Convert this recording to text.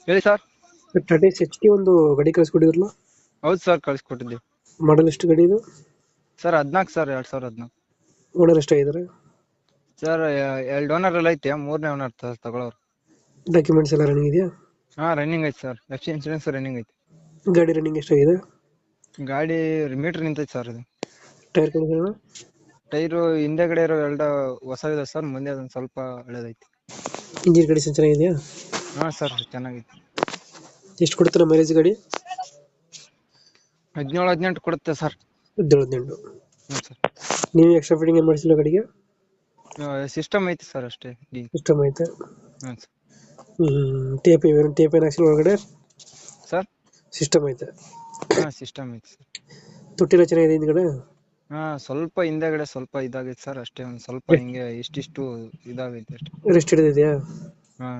ಹೇಳಿ sir. Tata H T ಒಂದು ಗಾಡಿ ಕಳಿಸ್ಕೊಟ್ಟಿದ್ರಲ್ಲ, ಹೌದು ಸರ್, ಕಳಿಸ್ಕೊಟ್ಟಿದ್ದೀವಿ. ಮಾಡಲ್ ಎಷ್ಟು ಗಾಡಿ ಇದು? Sir 14 sir, 2014. ಓನರ್ ಎಷ್ಟಾಗಿದ್ದಾರೆ? ಸರ್ 2 ಓನರ್ ಎಲ್ಲ ಐತೆ, 3ನೇ ಓನರ್ ತಗೊಳ್ಳೋರು. ಡಾಕ್ಯುಮೆಂಟ್ಸ್ ಎಲ್ಲ ರನ್ನಿಂಗ್ ಇದೆಯಾ? ಹಾ, ರನ್ನಿಂಗ್ ಐತೆ sir. F C insurance running ಐತೆ. ಗಾಡಿ ರನ್ನಿಂಗ್ ಎಷ್ಟಾಗಿದೆ? ಗಾಡಿ ಮೀಟರ್ ನಿಂತೈತೆ ಸರ್ ಇದು. Tyre condition? ಟೈರು ಹಿಂದೆಗಡೆ ಇರೋ 2 ಹೊಸದಿದೆ ಸರ್, ಮುಂದೆ ಅದೊಂದು ಸ್ವಲ್ಪ ಹಳೇದೈತೆ. ಇಂಜಿನ್ ಕಂಡೀಷನ್ ಚೆನ್ನಾಗಿದೆಯಾ? ಹಾ ಸರ್, ಚೆನ್ನಾಗೈತೆ. ಎಷ್ಟು ಕೊಡ್ತಾರೆ ಮೈಲೇಜ್ ಗಾಡಿ? 17-18 ಕೊಡುತ್ತೆ ಸರ್. 17-18. ಹ್ಞೂ ಸರ್. ನೀವು ಎಕ್ಸ್ಟ್ರಾ ಫಿಟ್ಟಿಂಗ್ ಏನು ಮಾಡಿಸಿಲ್ಲ ಗಾಡಿಗೆ? ಸಿಸ್ಟಮ್ ಐತೆ ಸರ್ ಅಷ್ಟೇ. ಸಿಸ್ಟಮ್ ಐತೆ. ಹ್ಞೂ ಸರ್. ಟೇಪ್ ಏನು ಹಾಕ್ಸಿಲ್ಲ ಒಳಗಡೆ? ಸರ್ ಸಿಸ್ಟಮ್ ಐತೆ. ಹಾ, ಸಿಸ್ಟಮ್ ಐತೆ ಸರ್. ತೊಟ್ಟಿಲ್ಲ ಚೆನ್ನಾಗಿದೆ ಹಿಂದ್ಗಡೆ? ಹಾ, ಸ್ವಲ್ಪ ಹಿಂದೆಗಡೆ ಸ್ವಲ್ಪ ಇದಾಗೈತೆ ಸರ್ ಅಷ್ಟೇ. ಒಂದು ಸ್ವಲ್ಪ ಹಿಂಗೆ ಇಷ್ಟಿಷ್ಟು ಇದಾಗೈತೆ ಅಷ್ಟೇ. ರೆಸ್ಟ್ ಹಿಡಿದಿದೆಯಾ? ಹಾ